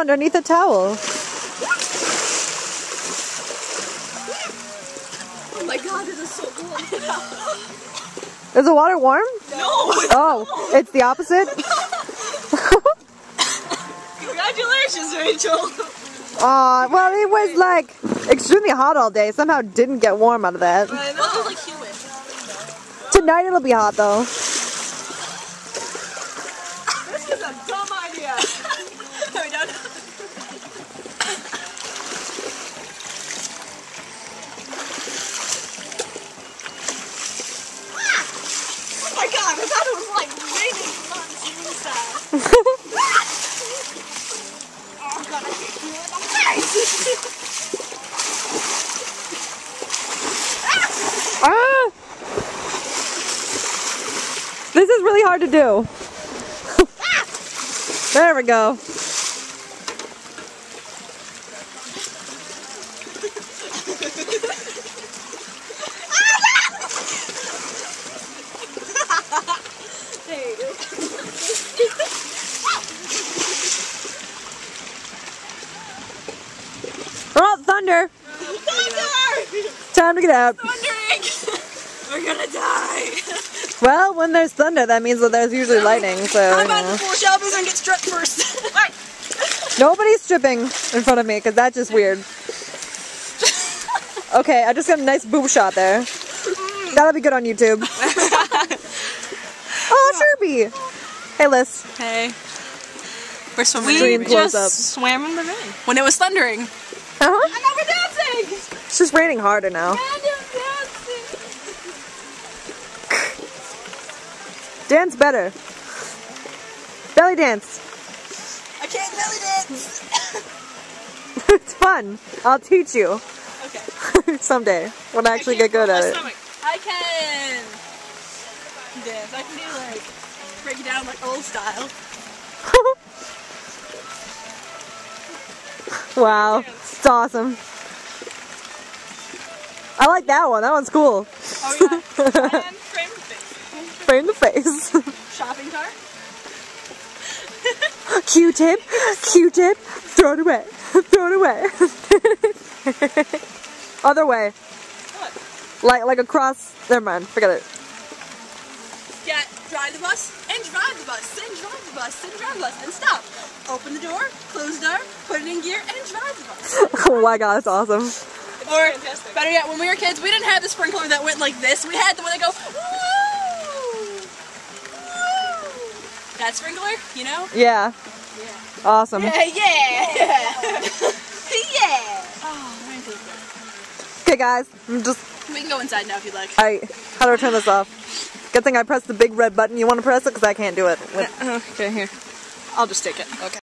underneath a towel. Oh my god, this is so cool. Is the water warm? No! Oh, it's the opposite? Congratulations, Rachel! Well, it was like extremely hot all day. Somehow didn't get warm out of that. I know. It was like humid. Tonight it'll be hot though. This is a dumb idea. No, we don't. Oh my god, I thought it was like raining months inside. Oh god, I can't feel it in my face. Ah! This is really hard to do. There we go. Oh, thunder! Thunder! Time to get out. Thundering! We're gonna die! Well, when there's thunder, that means that there's usually lightning, so, How you about know. the four shelves and get stripped first? Nobody's stripping in front of me, because that's just weird. Okay, I just got a nice boob shot there. That'll be good on YouTube. Oh, Sherby! Hey, Liz. Hey. We're swimming. Dream close up. Swam in the rain. When it was thundering. Uh-huh. And now we're dancing! It's just raining harder now. And I'm dancing! Dance better. Belly dance. I can't belly dance! It's fun. I'll teach you Okay. someday when I actually get good at it. I can dance. I can do like, break it down like old style. Wow, it's awesome. I like that one. That one's cool. Oh yeah. And frame the face. Frame the face. Shopping cart. Q-tip, Q-tip, throw it away, throw it away. Other way. What? Like across, never mind, forget it. Yeah, drive the bus, and drive the bus, and drive the bus, and drive the bus, and stop. Open the door, close the door, put it in gear, and drive the bus. Oh my god, that's awesome. Or, better yet, when we were kids, we didn't have the sprinkler that went like this. We had the one that go, woo! Woo! That sprinkler, you know? Yeah. Yeah. Awesome. Yeah! Yeah! Oh, Okay guys, I'm just, we can go inside now if you'd like. how do I turn this off? Good thing I pressed the big red button. You want to press it? Because I can't do it. Okay, here. I'll just take it. Okay.